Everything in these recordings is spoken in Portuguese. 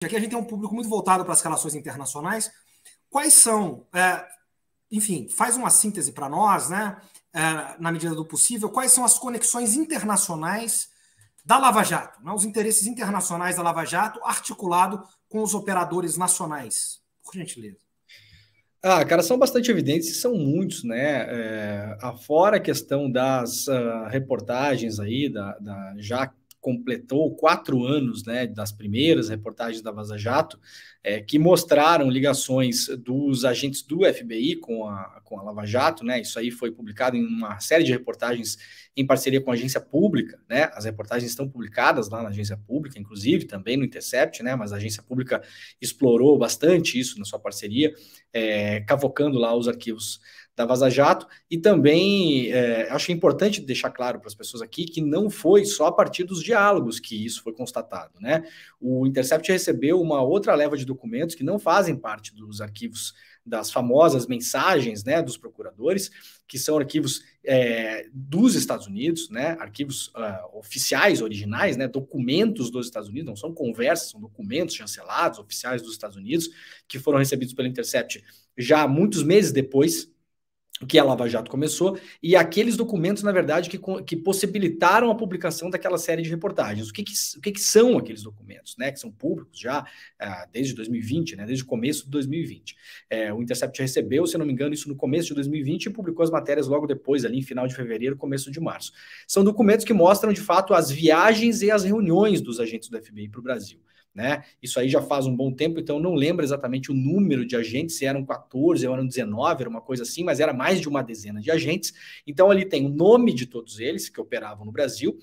aqui a gente tem um público muito voltado para as relações internacionais. Quais são, enfim, faz uma síntese para nós, né, na medida do possível, quais são as conexões internacionais da Lava Jato, né, os interesses internacionais da Lava Jato articulado com os operadores nacionais, por gentileza. Cara, são bastante evidentes e são muitos, né? Afora a questão das reportagens aí, já completou 4 anos, né, das primeiras reportagens da Vaza Jato, que mostraram ligações dos agentes do FBI com a Lava Jato, né? Isso aí foi publicado em uma série de reportagens em parceria com a agência pública, né? As reportagens estão publicadas lá na agência pública, inclusive, também no Intercept, né? Mas a agência pública explorou bastante isso na sua parceria, cavocando lá os arquivos da Vaza Jato, e também acho importante deixar claro para as pessoas aqui que não foi só a partir dos diálogos que isso foi constatado, né? O Intercept recebeu uma outra leva de documentos que não fazem parte dos arquivos das famosas mensagens, né, dos procuradores, que são arquivos dos Estados Unidos, né, arquivos oficiais, originais, né, documentos dos Estados Unidos, não são conversas, são documentos chancelados, oficiais dos Estados Unidos, que foram recebidos pelo Intercept já muitos meses depois que a Lava Jato começou, e aqueles documentos, na verdade, que possibilitaram a publicação daquela série de reportagens. O que são aqueles documentos, né, que são públicos já desde 2020, né, desde o começo de 2020. O Intercept recebeu, se não me engano, isso no começo de 2020 e publicou as matérias logo depois, ali em final de fevereiro, começo de março. São documentos que mostram, de fato, as viagens e as reuniões dos agentes do FBI para o Brasil. Né? Isso aí já faz um bom tempo, então não lembro exatamente o número de agentes, se eram 14 ou eram 19, era uma coisa assim, mas era mais de uma dezena de agentes. Então ali tem o nome de todos eles que operavam no Brasil,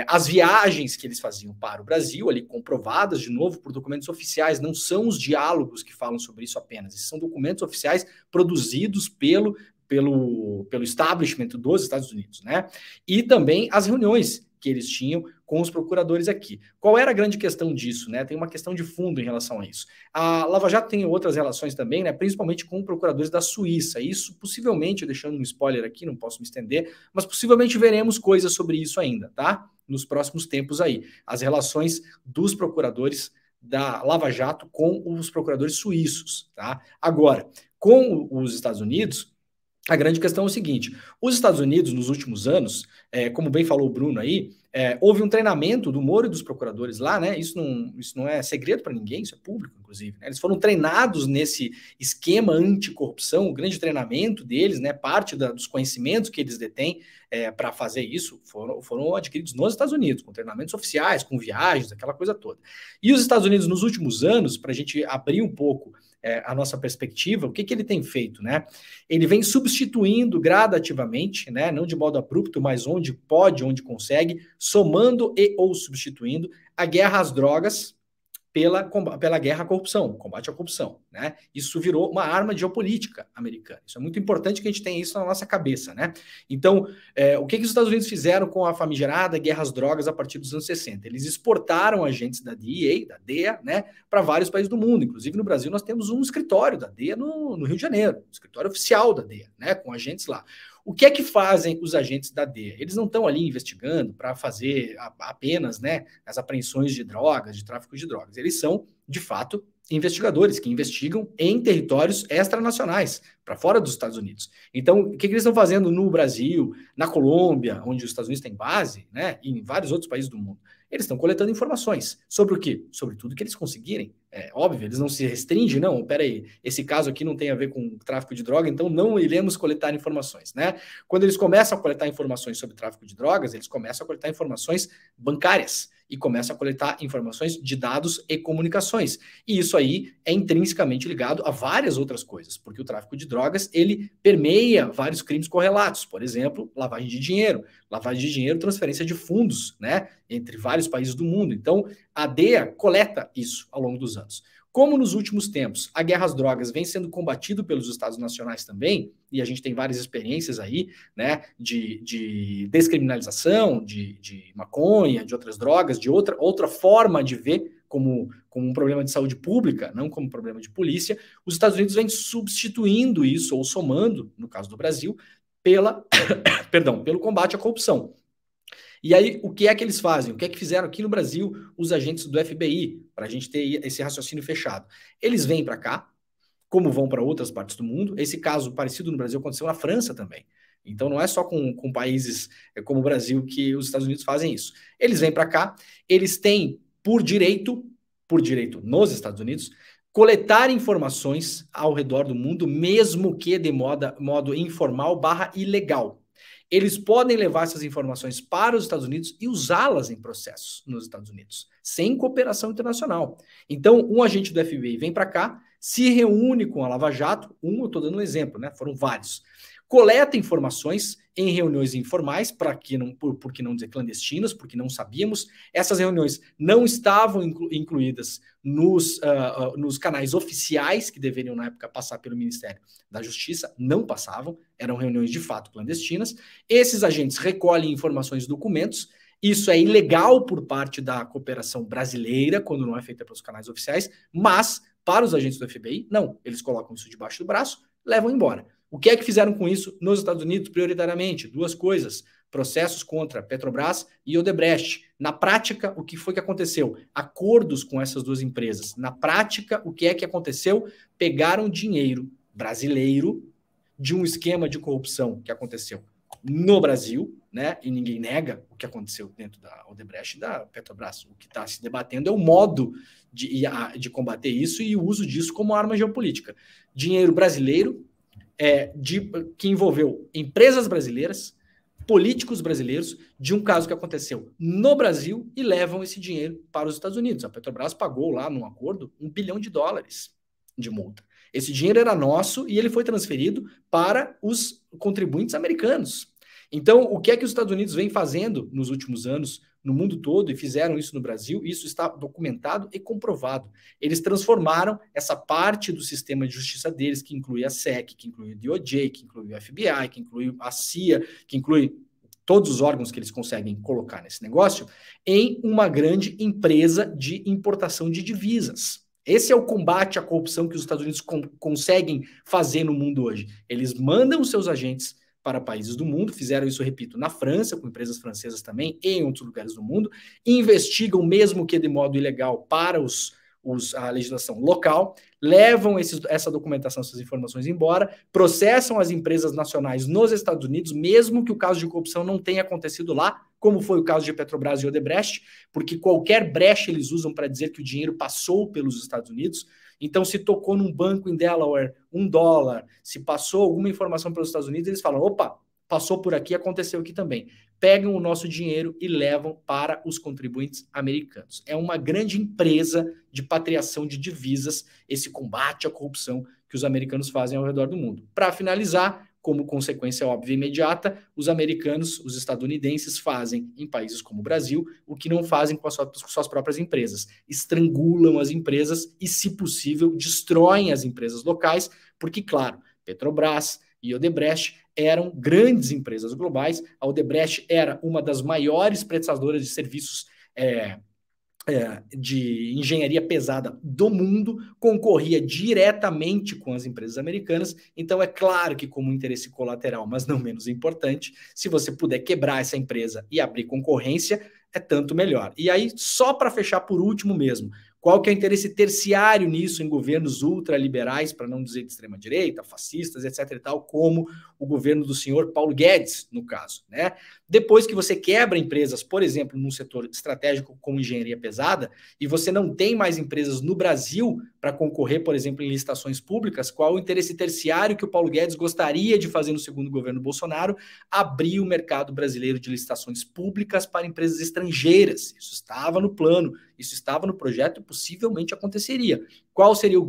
as viagens que eles faziam para o Brasil, ali comprovadas de novo por documentos oficiais, não são os diálogos que falam sobre isso apenas, esses são documentos oficiais produzidos pelo establishment dos Estados Unidos, né? E também as reuniões que eles tinham com os procuradores aqui. Qual era a grande questão disso, né? Tem uma questão de fundo em relação a isso. A Lava Jato tem outras relações também, né? Principalmente com procuradores da Suíça. Isso possivelmente, deixando um spoiler aqui, não posso me estender, mas possivelmente veremos coisas sobre isso ainda, tá? Nos próximos tempos aí. As relações dos procuradores da Lava Jato com os procuradores suíços, tá? Agora, com os Estados Unidos, a grande questão é o seguinte: os Estados Unidos, nos últimos anos, como bem falou o Bruno aí, houve um treinamento do Moro e dos procuradores lá, né? Isso não é segredo para ninguém, isso é público, inclusive. Né? Eles foram treinados nesse esquema anticorrupção, o grande treinamento deles, né? Parte dos conhecimentos que eles detêm para fazer isso foram adquiridos nos Estados Unidos, com treinamentos oficiais, com viagens, aquela coisa toda. E os Estados Unidos, nos últimos anos, para a gente abrir um pouco a nossa perspectiva, o que ele tem feito, né? Ele vem substituindo gradativamente, né? Não de modo abrupto, mas onde pode, onde consegue, somando e ou substituindo a guerra às drogas pela guerra à corrupção, combate à corrupção, né? Isso virou uma arma de geopolítica americana. Isso é muito importante que a gente tenha isso na nossa cabeça, né? Então, o que os Estados Unidos fizeram com a famigerada guerra às drogas a partir dos anos 60? Eles exportaram agentes da DEA, da DEA, né, para vários países do mundo. Inclusive, no Brasil, nós temos um escritório da DEA no Rio de Janeiro, um escritório oficial da DEA, né, com agentes lá. O que é que fazem os agentes da DEA? Eles não estão ali investigando para fazer apenas, né, as apreensões de drogas, de tráfico de drogas. Eles são, de fato, investigadores que investigam em territórios extranacionais, para fora dos Estados Unidos. Então, o que eles estão fazendo no Brasil, na Colômbia, onde os Estados Unidos têm base, né, e em vários outros países do mundo? Eles estão coletando informações. Sobre o quê? Sobre tudo que eles conseguirem. É óbvio, eles não se restringem, não, peraí, esse caso aqui não tem a ver com tráfico de droga, então não iremos coletar informações, né? Quando eles começam a coletar informações sobre tráfico de drogas, eles começam a coletar informações bancárias e começam a coletar informações de dados e comunicações. E isso aí é intrinsecamente ligado a várias outras coisas, porque o tráfico de drogas, ele permeia vários crimes correlatos, por exemplo, lavagem de dinheiro, transferência de fundos, né, entre vários países do mundo. Então, a DEA coleta isso ao longo dos anos. Como nos últimos tempos a guerra às drogas vem sendo combatido pelos Estados nacionais também, e a gente tem várias experiências aí, né, de descriminalização, de maconha, de outras drogas, de outra forma de ver como um problema de saúde pública, não como problema de polícia, os Estados Unidos vêm substituindo isso, ou somando, no caso do Brasil, pelo combate à corrupção. E aí, o que é que eles fazem? O que é que fizeram aqui no Brasil os agentes do FBI, para a gente ter esse raciocínio fechado? Eles vêm para cá, como vão para outras partes do mundo. Esse caso parecido no Brasil aconteceu na França também. Então não é só com países como o Brasil que os Estados Unidos fazem isso. Eles vêm para cá, eles têm por direito nos Estados Unidos, coletar informações ao redor do mundo, mesmo que de modo informal / ilegal. Eles podem levar essas informações para os Estados Unidos e usá-las em processos nos Estados Unidos, sem cooperação internacional. Então, um agente do FBI vem para cá, se reúne com a Lava Jato, eu estou dando um exemplo, né? Foram vários. Coleta informações em reuniões informais, por que não dizer clandestinas, porque não sabíamos. Essas reuniões não estavam incluídas nos canais oficiais que deveriam, na época, passar pelo Ministério da Justiça, não passavam, eram reuniões de fato clandestinas. Esses agentes recolhem informações e documentos. Isso é ilegal por parte da cooperação brasileira, quando não é feita pelos canais oficiais, mas para os agentes do FBI, não. Eles colocam isso debaixo do braço, levam embora. O que é que fizeram com isso nos Estados Unidos, prioritariamente? Duas coisas. Processos contra Petrobras e Odebrecht. Na prática, o que foi que aconteceu? Acordos com essas duas empresas. Na prática, o que é que aconteceu? Pegaram dinheiro brasileiro de um esquema de corrupção que aconteceu no Brasil, né? E ninguém nega o que aconteceu dentro da Odebrecht e da Petrobras. O que está se debatendo é o modo de combater isso e o uso disso como arma geopolítica. Dinheiro brasileiro que envolveu empresas brasileiras, políticos brasileiros, de um caso que aconteceu no Brasil e levam esse dinheiro para os Estados Unidos. A Petrobras pagou lá num acordo $1 bilhão de multa. Esse dinheiro era nosso e ele foi transferido para os contribuintes americanos. Então, o que é que os Estados Unidos vem fazendo nos últimos anos no mundo todo e fizeram isso no Brasil? Isso está documentado e comprovado. Eles transformaram essa parte do sistema de justiça deles, que inclui a SEC, que inclui o DOJ, que inclui o FBI, que inclui a CIA, que inclui todos os órgãos que eles conseguem colocar nesse negócio, em uma grande empresa de importação de divisas. Esse é o combate à corrupção que os Estados Unidos conseguem fazer no mundo hoje. Eles mandam os seus agentes para países do mundo, fizeram isso, repito, na França, com empresas francesas também, e em outros lugares do mundo, investigam, mesmo que de modo ilegal, para a legislação local, levam essa documentação, essas informações embora, processam as empresas nacionais nos Estados Unidos, mesmo que o caso de corrupção não tenha acontecido lá, como foi o caso de Petrobras e Odebrecht, porque qualquer brecha eles usam para dizer que o dinheiro passou pelos Estados Unidos. Então, se tocou num banco em Delaware $1, se passou alguma informação pelos Estados Unidos, eles falam, opa, passou por aqui, aconteceu aqui também. Pegam o nosso dinheiro e levam para os contribuintes americanos. É uma grande empresa de patriação de divisas, esse combate à corrupção que os americanos fazem ao redor do mundo. Para finalizar, como consequência óbvia e imediata, os americanos, os estadunidenses fazem em países como o Brasil o que não fazem com suas próprias empresas. Estrangulam as empresas e, se possível, destroem as empresas locais, porque, claro, Petrobras e Odebrecht eram grandes empresas globais. A Odebrecht era uma das maiores prestadoras de serviços de engenharia pesada do mundo, concorria diretamente com as empresas americanas. Então, é claro que, como interesse colateral, mas não menos importante, se você puder quebrar essa empresa e abrir concorrência, é tanto melhor. E aí, só para fechar por último mesmo, qual que é o interesse terciário nisso em governos ultraliberais, para não dizer de extrema-direita, fascistas, etc. e tal, como o governo do senhor Paulo Guedes, no caso, né? Depois que você quebra empresas, por exemplo, num setor estratégico como engenharia pesada, e você não tem mais empresas no Brasil para concorrer, por exemplo, em licitações públicas, qual o interesse terciário que o Paulo Guedes gostaria de fazer no segundo governo Bolsonaro? Abrir o mercado brasileiro de licitações públicas para empresas estrangeiras. Isso estava no plano, isso estava no projeto e possivelmente aconteceria. Qual seria a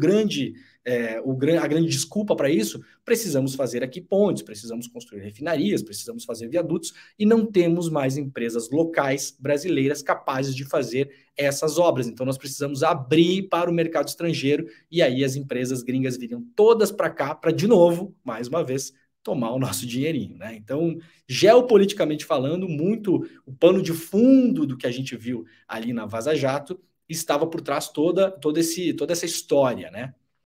grande desculpa para isso? Precisamos fazer aqui pontes, precisamos construir refinarias, precisamos fazer viadutos e não temos mais empresas locais brasileiras capazes de fazer essas obras. Então nós precisamos abrir para o mercado estrangeiro e aí as empresas gringas viriam todas para cá para, de novo, mais uma vez, tomar o nosso dinheirinho, né? Então, geopoliticamente falando, muito o pano de fundo do que a gente viu ali na Vaza Jato estava por trás toda essa história, né?